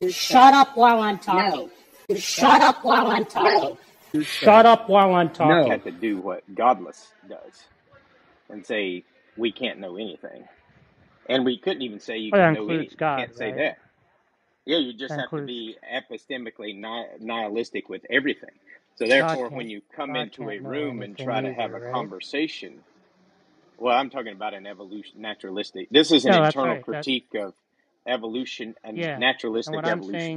Shut up while I'm talking. Shut up while I'm talking. Shut up while I'm talking. Had to do what Godless does and say we can't know anything, and we couldn't even say you can know anything. God, can't say right? that. Yeah, you just That have to includes be epistemically nihilistic with everything. So therefore, God when you come God into a can't know room and anything try to have either, a right? conversation, well, I'm talking about an evolution, naturalistic. This is an No, that's internal right. critique of evolution and Yeah. And naturalistic what I'm evolution.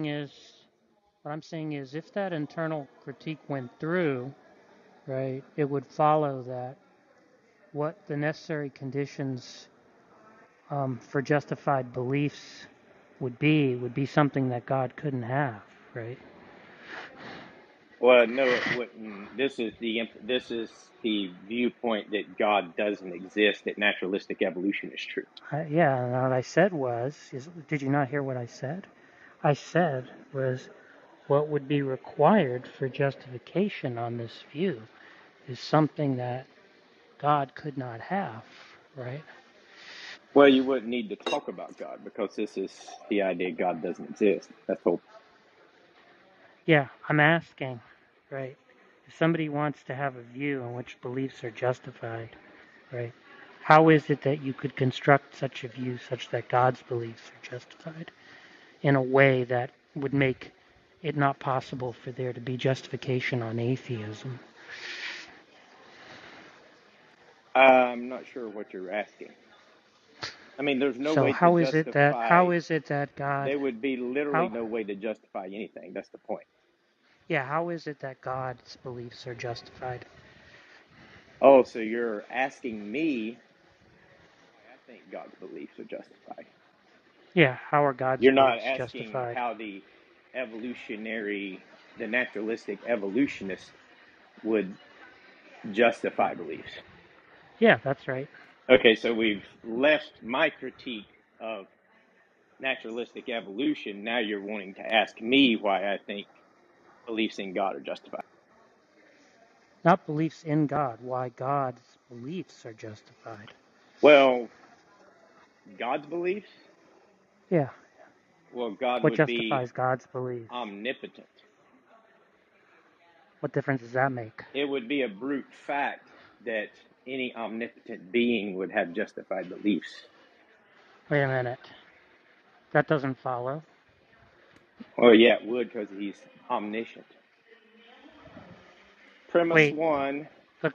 saying is if that internal critique went through, right, it would follow that what the necessary conditions for justified beliefs would be something that God couldn't have, right? Well, no, it wouldn't. This is the viewpoint that God doesn't exist. That naturalistic evolution is true. Yeah, and what I said did you not hear what I said? I said was what would be required for justification on this view is something that God could not have, right? Well, you wouldn't need to talk about God because this is the idea God doesn't exist. That's the whole. Yeah, I'm asking, right? If somebody wants to have a view in which beliefs are justified, right? How is it that you could construct such a view such that God's beliefs are justified in a way that would make it not possible for there to be justification on atheism? I'm not sure what you're asking. I mean, there's no So way to how is it justify. that God There would be literally how no way to justify anything. That's the point. how is it that God's beliefs are justified? Oh, so you're asking me why I think God's beliefs are justified. Yeah, how are God's You're not beliefs asking justified? how the naturalistic evolutionist would justify beliefs. Yeah, that's right. Okay, so we've left my critique of naturalistic evolution. Now you're wanting to ask me why I think beliefs in God are justified. Not beliefs in God, why God's beliefs are justified. Well, God's beliefs? Yeah. Well, God What would be justifies God's beliefs? omnipotent. What difference does that make? It would be a brute fact that any omnipotent being would have justified beliefs. Wait a minute. That doesn't follow. Well, yeah, it would because he's omniscient. Premise Wait, one, but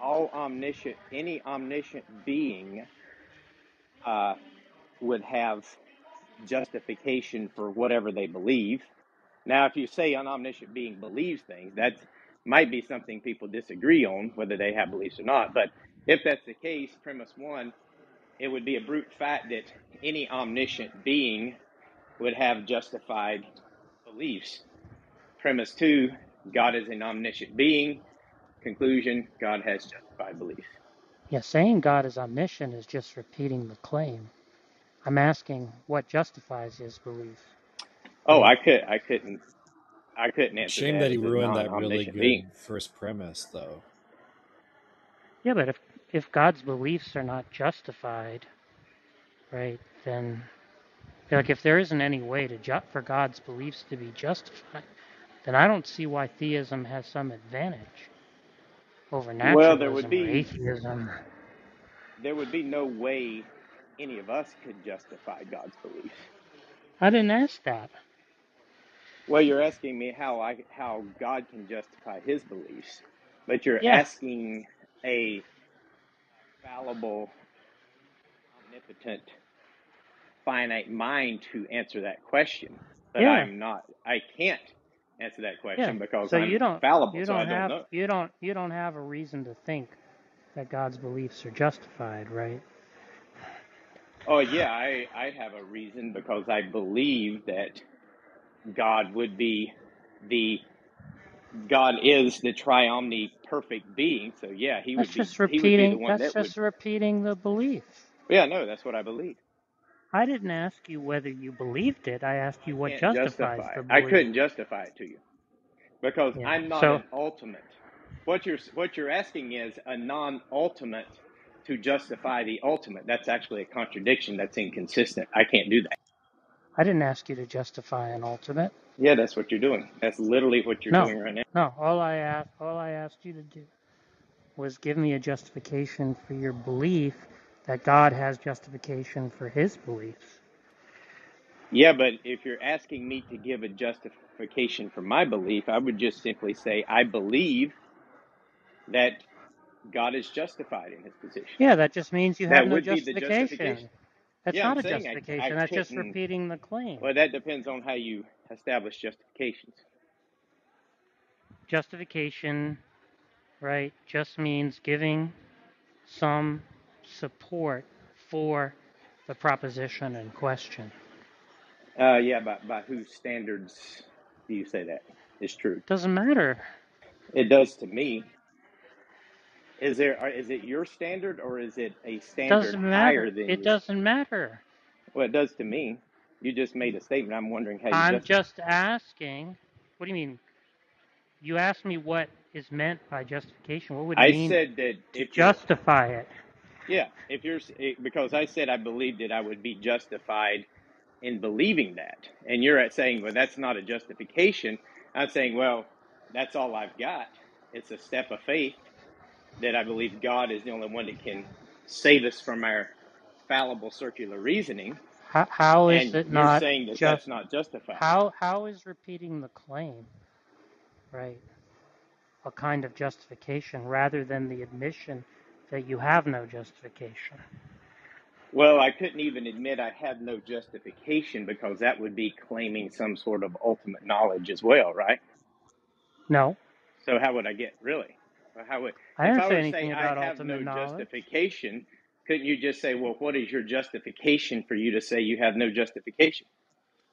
any omniscient being would have justification for whatever they believe. Now, if you say an omniscient being believes things, that might be something people disagree on, whether they have beliefs or not. But if that's the case, premise one, it would be a brute fact that any omniscient being would have justified beliefs. Premise two, God is an omniscient being. Conclusion, God has justified beliefs. yeah, saying God is omniscient is just repeating the claim. I'm asking what justifies his belief. Oh, Right? I couldn't answer Shame that that he as a ruined that really non-omniscient being. good first premise, though. Yeah, but if God's beliefs are not justified, right, then like if there isn't any way for God's beliefs to be justified, then I don't see why theism has some advantage over Well, naturalism or atheism. there would be no way any of us could justify God's beliefs. I didn't ask that. Well, you're asking me how God can justify his beliefs, but you're Yeah, asking a fallible, omnipotent, finite mind to answer that question. But yeah, I can't answer that yeah. question because So I'm fallible, so I don't know. you don't have a reason to think that God's beliefs are justified, right? Oh yeah, I have a reason because I believe that God would be God is the triomni perfect being. So yeah, he would be the one That's that would. just repeating the belief. Yeah, no, that's what I believe. I didn't ask you whether you believed it. I asked you what Can't justifies justify. the I belief. couldn't justify it to you because Yeah. I'm not So, an ultimate. What you're asking is a non-ultimate to justify the ultimate. That's actually a contradiction. That's inconsistent. I can't do that. I didn't ask you to justify an ultimate. Yeah, that's what you're doing. That's literally what you're doing right now. No. All I asked you to do was give me a justification for your belief that God has justification for his beliefs. Yeah, but if you're asking me to give a justification for my belief, I would just simply say, I believe that God is justified in his position. Yeah, that just means you have That no would be the justification. justification. That's Yeah, I'm not a saying I justification. That's just couldn't. repeating the claim. Well, that depends on how you establish justifications. Justification, right, just means giving some support for the proposition in question. Yeah, by whose standards do you say that is true? Doesn't matter. It does to me. Is it your standard or is it a standard Doesn't matter. higher than It yours? doesn't matter. Well, it does to me. You just made a statement. I'm wondering how you I'm justify. just asking. What do you mean? You asked me what is meant by justification. What would it I mean said that to if you're, justify it? yeah, if you're, because I said I believed that I would be justified in believing that, and you're saying, well, that's not a justification. I'm saying, well, that's all I've got. It's a step of faith that I believe God is the only one that can save us from our fallible circular reasoning. How is And it you're not saying that just? that's not justified. How is repeating the claim, right, a kind of justification rather than the admission that you have no justification? Well, I couldn't even admit I have no justification because that would be claiming some sort of ultimate knowledge as well, right? No, So how would I get really? How would I if didn't I say were to say anything I about have ultimate no knowledge. justification, couldn't you just say, well, what is your justification for you to say you have no justification?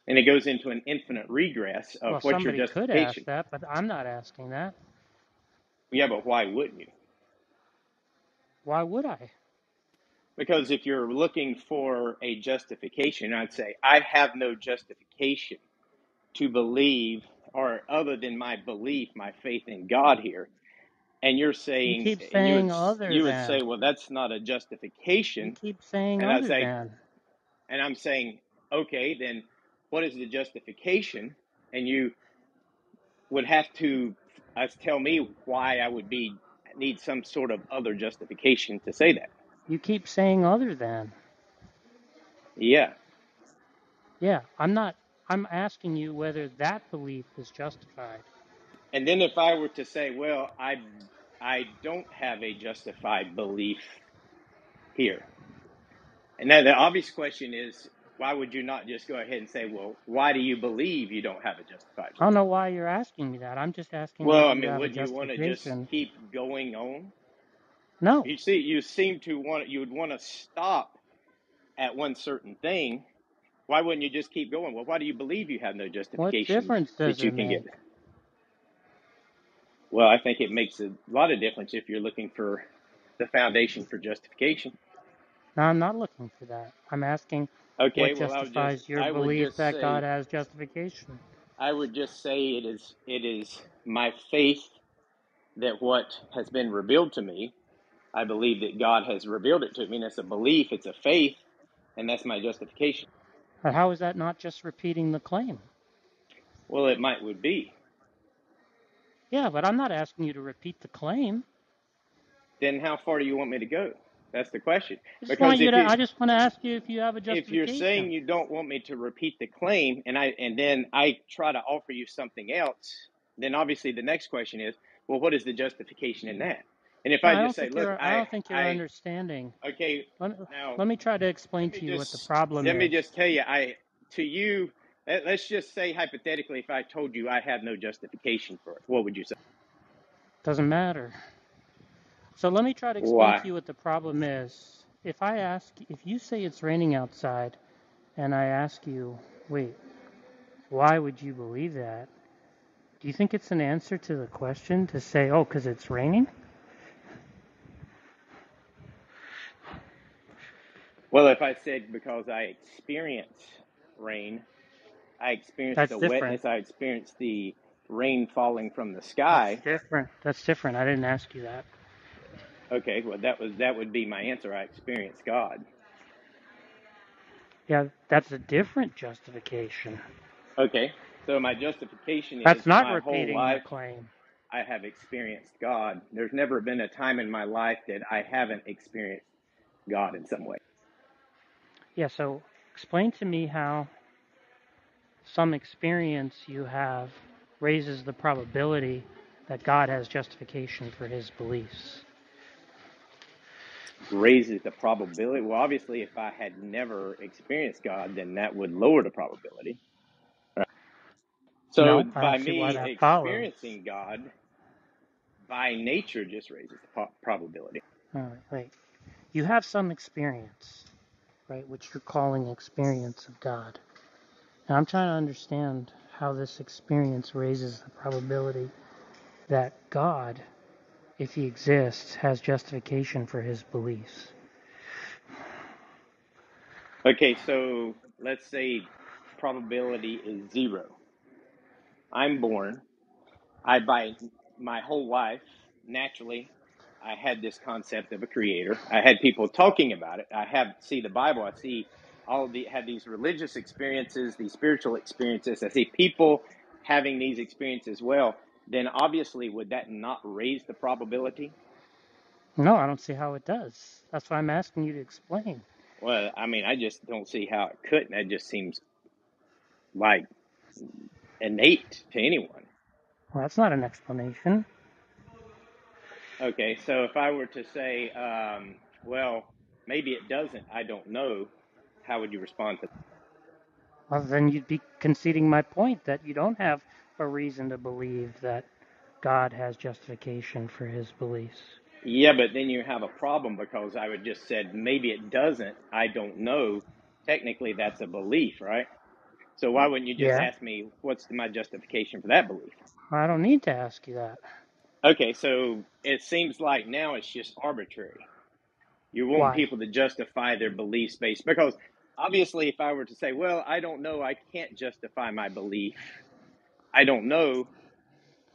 And it goes into an infinite regress of Well, what's your somebody could ask justification. that, but I'm not asking that. Yeah, but why wouldn't you? Why would I? Because if you're looking for a justification, I'd say I have no justification to believe, or other than my belief, my faith in God here. And you're You saying, keep and saying other you would than. say, well, that's not a You justification. keep saying And I other say, than. and I'm saying, okay, then what is the justification? And you would have to tell me why I would need some sort of other justification to say that. You keep saying other than. Yeah. Yeah, I'm asking you whether that belief is justified. And then if I were to say, well, I don't have a justified belief here. And then the obvious question is, why would you not just go ahead and say, well, why do you believe you don't have a justified I don't belief? know why you're asking me that. I'm just asking Well, whether I you mean, have a wouldn't you want to just justification. keep going on? No. You seem to you would want to stop at one certain thing. Why wouldn't you just keep going? Well, why do you believe you have no What justification difference does that you it can get? make? Well, I think it makes a lot of difference if you're looking for the foundation for justification. No, I'm not looking for that. I'm asking Okay, what well, justifies your I would belief just that say God has justification. it is my faith that what has been revealed to me, I believe that God has revealed it to me, and it's a belief, it's a faith, and that's my justification. But how is that not just repeating the claim? Well, it would be. Yeah, but I'm not asking you to repeat the claim. Then how far do you want me to go? That's the question. I just Because want to ask you if you have a if you're justification. saying you don't want me to repeat the claim, and then I try to offer you something else, then obviously the next question is, well, what is the justification in that? And if No, I just say, look, I don't think you're understanding. okay, Let, now let me try to explain to you what the problem let me is. just tell you, to you, let's just say hypothetically, if I told you I have no justification for it, what would you say? Doesn't matter. So let me try to explain Why? to you what the problem is. If you say it's raining outside, and I ask you, wait, why would you believe that? Do you think it's an answer to the question to say, oh, because it's raining? Well, if I said because I experience rain, I experience That's the different. wetness, I experience the rain falling from the That's sky. different. That's different. I didn't ask you that. Okay, well that would be my answer. I experience God. Yeah, that's a different justification. Okay, so my justification is That's not my whole repeating the life claim. I have experienced God. There's never been a time in my life that I haven't experienced God in some way. Yeah, so explain to me how some experience you have raises the probability that God has justification for his beliefs. Raises the probability. Well, obviously, if I had never experienced God, then that would lower the probability. Right? So No, I by don't see why me that follows. experiencing God, by nature, just raises the probability. All right, wait. You have some experience, right, which you're calling experience of God. And I'm trying to understand how this experience raises the probability that God, if he exists, has justification for his beliefs. Okay, so let's say probability is 0. I'm born. By my whole life, naturally, I had this concept of a creator. I had people talking about it. See the Bible. I see had these religious experiences, these spiritual experiences. I see people having these experiences as well. Then obviously, would that not raise the probability? No, I don't see how it does. That's why I'm asking you to explain. Well, I mean, I just don't see how it couldn't. That just seems like innate to anyone. Well, that's not an explanation. Okay, so if I were to say, well, maybe it doesn't, I don't know, how would you respond to that? Well, then you'd be conceding my point that you don't have a reason to believe that God has justification for his beliefs. Yeah, but then you have a problem because I would just said, maybe it doesn't, I don't know. Technically, that's a belief, right? So why wouldn't you just Yeah, ask me, what's my justification for that belief? I don't need to ask you that. Okay, so it seems like now it's just arbitrary. You want Why? people to justify their beliefs based, because obviously if I were to say, well, I don't know, I can't justify my belief, I don't know,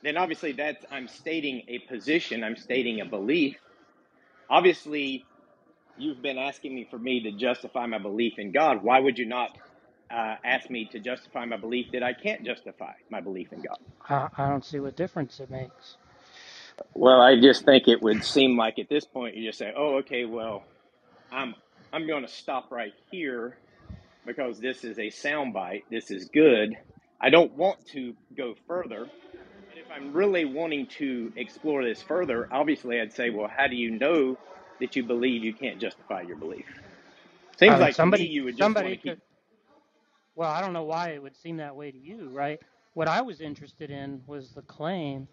then obviously I'm stating a position, I'm stating a belief. Obviously, you've been asking me for me to justify my belief in God. Why would you not ask me to justify my belief that I can't justify my belief in God? I don't see what difference it makes. Well, I just think it would seem like at this point you just say, "Oh, okay, well, I'm going to stop right here because this is a soundbite. This is good. I don't want to go further." But if I'm really wanting to explore this further, obviously I'd say, well, how do you know that you believe you can't justify your belief? I Seems mean, like to me you would just want somebody to keep. could. Well, I don't know why it would seem that way to you, right? What I was interested in was the claim,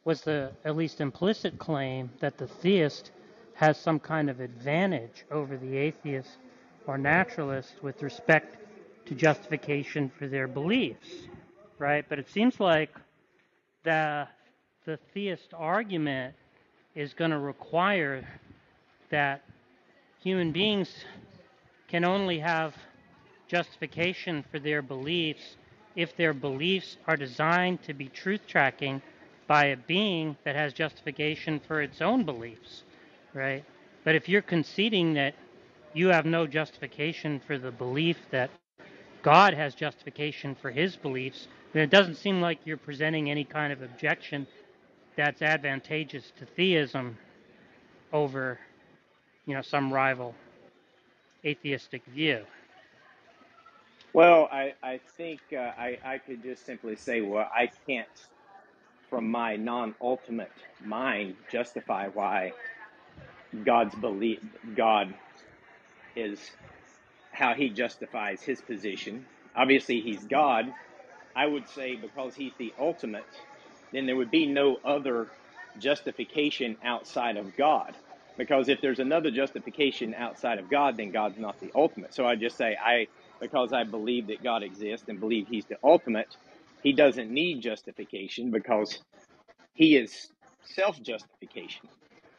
was the at least implicit claim that the theist has some kind of advantage over the atheist or naturalist with respect to justification for their beliefs, right? But it seems like the theist argument is going to require that human beings can only have justification for their beliefs if their beliefs are designed to be truth tracking by a being that has justification for its own beliefs, right? But if you're conceding that you have no justification for the belief that God has justification for his beliefs, then it doesn't seem like you're presenting any kind of objection that's advantageous to theism over, some rival atheistic view. Well, I think I could just simply say, well, I can't, from my non-ultimate mind, justify why God is how he justifies his position. Obviously, he's God. I would say because he's the ultimate, then there would be no other justification outside of God. Because if there's another justification outside of God, then God's not the ultimate. So I just say, because I believe that God exists and believe he's the ultimate, he doesn't need justification because he is self-justification,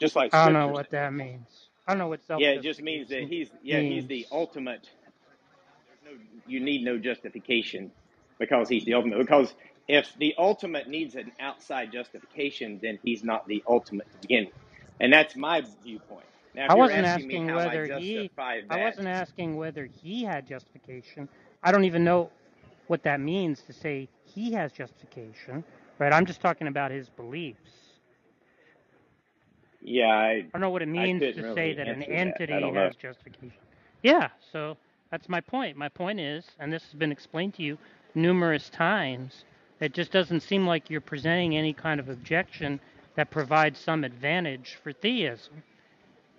just like I don't know Scripture what says. that means. I don't know what Yeah, it just means that self-justification he's means. the ultimate. You need no justification because he's the ultimate. Because if the ultimate needs an outside justification, then he's not the ultimate to begin with. And that's my viewpoint. Now, if I you're wasn't asking me asking how I whether justify I that, wasn't asking whether he had justification. I don't even know what that means to say he has justification, right? I'm just talking about his beliefs. yeah, I don't know what it I means couldn't to say really that an answer that. I entity don't know. has justification. Yeah, so that's my point. My point is, and this has been explained to you numerous times, it just doesn't seem like you're presenting any kind of objection that provides some advantage for theism,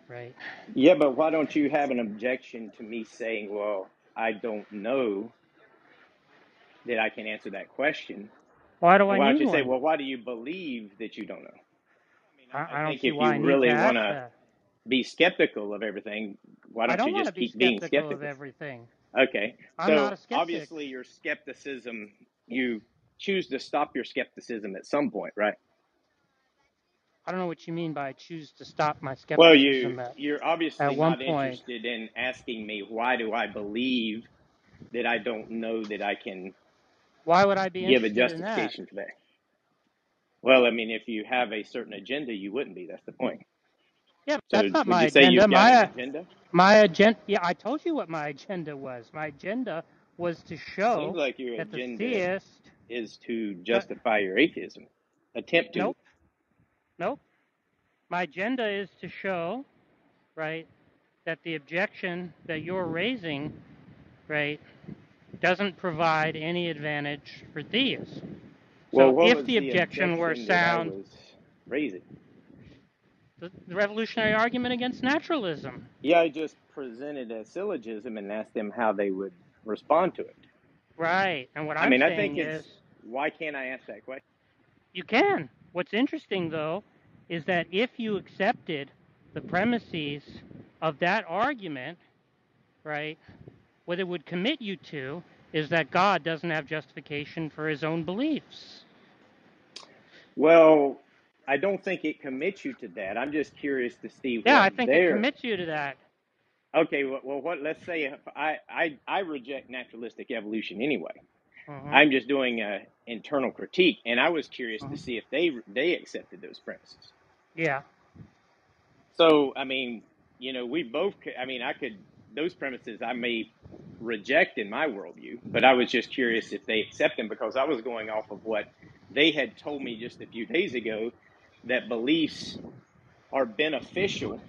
right? Yeah, but why don't you have an objection to me saying, well, I don't know that I can answer that question? Why do And I why don't need you say, one? well, why do you believe that you don't know? I I don't think see if why you I need to really want ask to that. be skeptical of everything, why I don't don't you want to just be keep being skeptical of skeptical? everything. Okay, I'm not so a skeptic. obviously your skepticism, you choose to stop your skepticism at some point, right? I don't know what you mean by choose to stop my Well, skepticism you're at obviously one not point. interested in asking me why do I believe that I don't know that I can Why would I be give a interested in that? justification for that. Well, I mean, if you have a certain agenda, you wouldn't be. That's the point. Yeah, but So that's not would my you say agenda. you've got an agenda? My agenda. Yeah, I told you what my agenda was. My agenda was to Seems show like your that the agenda theist. is to Uh, justify your atheism. Attempt to. nope, nope. My agenda is to show, right, that the objection that you're raising, right, doesn't provide any advantage for theists. Well, So what if was the the objection were objection that I sound, was raising? the revolutionary argument against naturalism. Yeah, I just presented a syllogism and asked them how they would respond to it. Right. And what I I'm mean, I think saying it's is why can't I ask that question? you can. What's interesting, though, is that if you accepted the premises of that argument, right, what it would commit you to is that God doesn't have justification for his own beliefs. Well, I don't think it commits you to that. I'm just curious to see Yeah, what I think it their. commits you to that. Okay, well, what? Let's say if I reject naturalistic evolution anyway. Mm-hmm. I'm just doing a internal critique, and I was curious to Mm-hmm. see if they accepted those premises. Yeah. So, I mean, we both. I mean, I could those premises I may reject in my worldview, but I was just curious if they accept them because I was going off of what they had told me just a few days ago that beliefs are beneficial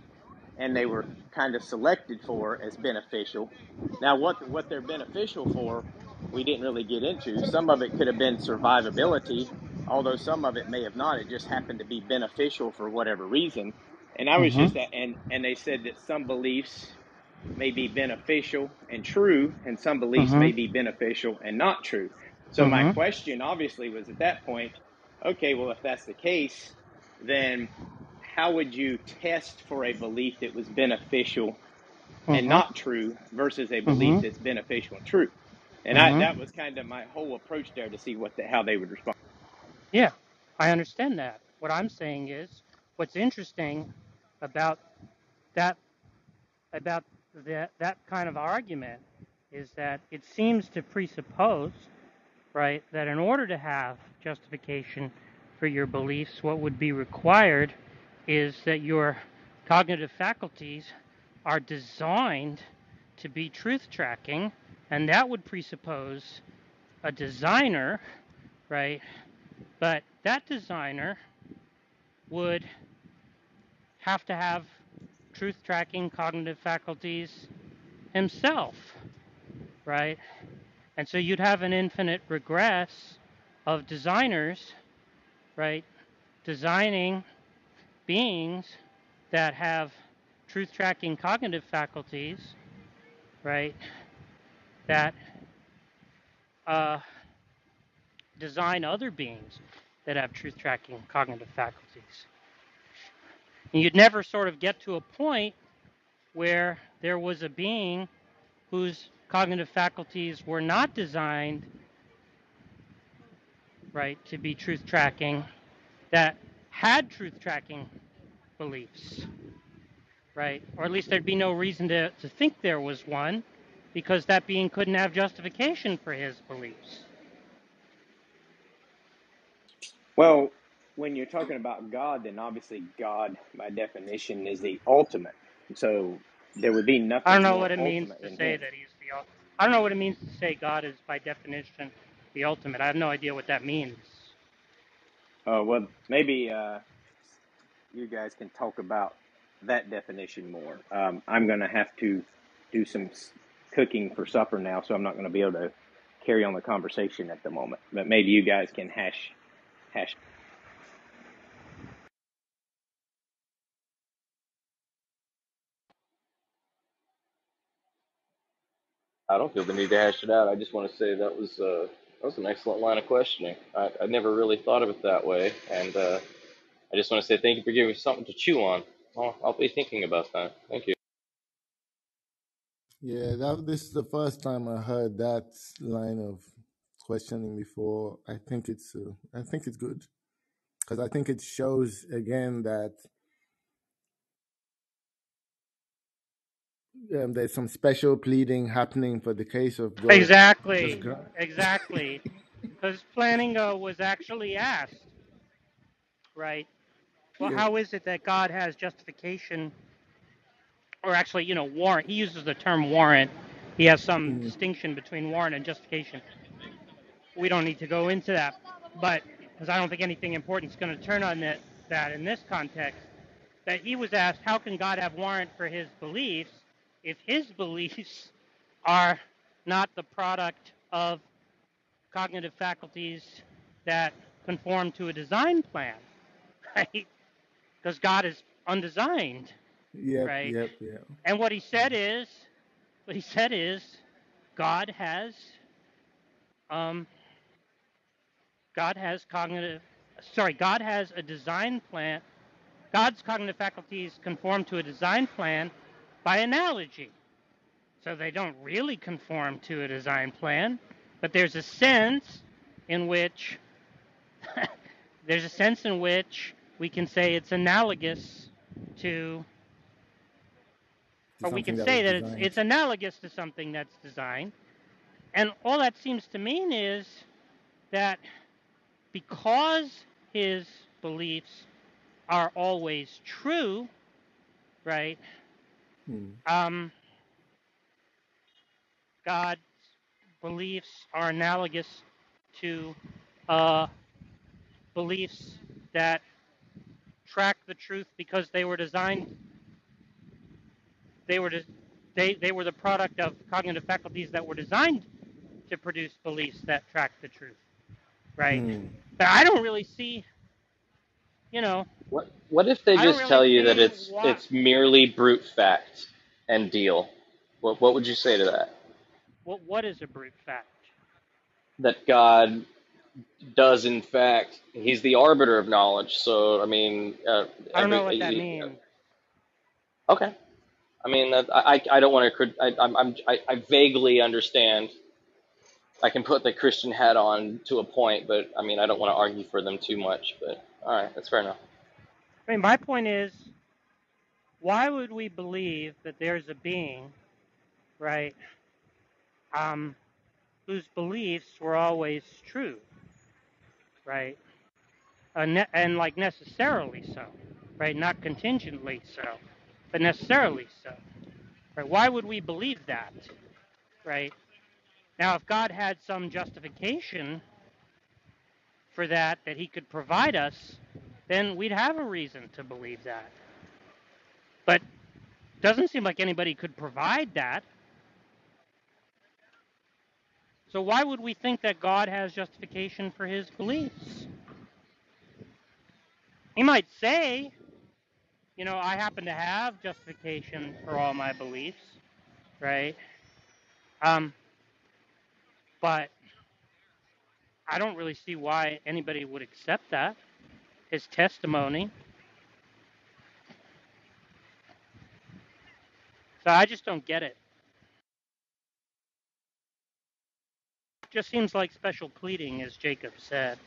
and they were kind of selected for as beneficial. Now, what they're beneficial for, we didn't really get into. Some of it could have been survivability, although some of it may have not. It just happened to be beneficial for whatever reason. And I was Mm-hmm. just and they said that some beliefs may be beneficial and true, and some beliefs Mm-hmm. may be beneficial and not true. So my Mm-hmm. question obviously was at that point, okay, well, if that's the case, then how would you test for a belief that was beneficial and Mm-hmm. not true versus a belief Mm-hmm. that's beneficial and true? And Mm-hmm. that was kind of my whole approach there to see how they would respond. Yeah, I understand that. What I'm saying is, what's interesting about that about that kind of argument is that it seems to presuppose, right, that in order to have justification for your beliefs, what would be required is that your cognitive faculties are designed to be truth tracking, and that would presuppose a designer, right? But that designer would have to have truth tracking cognitive faculties himself, right? And so you'd have an infinite regress of designers, right? Designing beings that have truth tracking cognitive faculties, right? That design other beings that have truth tracking cognitive faculties. And you'd never sort of get to a point where there was a being whose cognitive faculties were not designed, right, to be truth tracking, that had truth tracking beliefs, right? Or at least there'd be no reason to think there was one, because that being couldn't have justification for his beliefs. Well, when you're talking about God, then obviously God, by definition, is the ultimate. So there would be I don't nothing know more what it means ultimate to in say him. that he's the ultimate. I don't know what it means to say God is by definition the ultimate. I have no idea what that means. Well, maybe you guys can talk about that definition more. I'm going to have to do some cooking for supper now, so I'm not going to be able to carry on the conversation at the moment. But maybe you guys can hash. I don't feel the need to hash it out. I just want to say that was an excellent line of questioning. I never really thought of it that way, and I just want to say thank you for giving me something to chew on. I'll be thinking about that. Thank you. Yeah, this is the first time I heard that line of questioning before. I think it's good because I think it shows again that there's some special pleading happening for the case of God. Exactly. Because Plantinga was actually asked, right? Well, Yeah. how is it that God has justification, or actually, warrant? He uses the term warrant. He has some distinction between warrant and justification. We don't need to go into that, but because I don't think anything important is going to turn on that in this context, that he was asked, how can God have warrant for his beliefs if his beliefs are not the product of cognitive faculties that conform to a design plan, right? Because God is undesigned, Yep. right? And what he said is, God has God has a design plan. God's cognitive faculties conform to a design plan by analogy. So they don't really conform to a design plan, but there's a sense in which we can say it's analogous to, or we can Something that was say that designed. it's analogous to something that's designed. And all that seems to mean is that because his beliefs are always true, right? God's beliefs are analogous to beliefs that track the truth because they were designed. They were the product of cognitive faculties that were designed to produce beliefs that track the truth, right? But I don't really see, What if they I don't just really tell you that see why. it's merely brute fact and deal? What would you say to that? What is a brute fact? That God does in fact, he's the arbiter of knowledge. So I mean, I don't know what that means. Okay. I mean, I don't want to. I vaguely understand. I can put the Christian hat on to a point, but I mean, I don't want to argue for them too much. But all right, that's fair enough. I mean, my point is, why would we believe that there's a being, right, whose beliefs were always true, right, and like necessarily so, right, not contingently so, but necessarily so, right? Why would we believe that, right? Now, if God had some justification for that he could provide us, then we'd have a reason to believe that. But it doesn't seem like anybody could provide that. So why would we think that God has justification for his beliefs? He might say, I happen to have justification for all my beliefs, right? But I don't really see why anybody would accept that, his testimony. So I just don't get it. Just seems like special pleading, as Jacob said.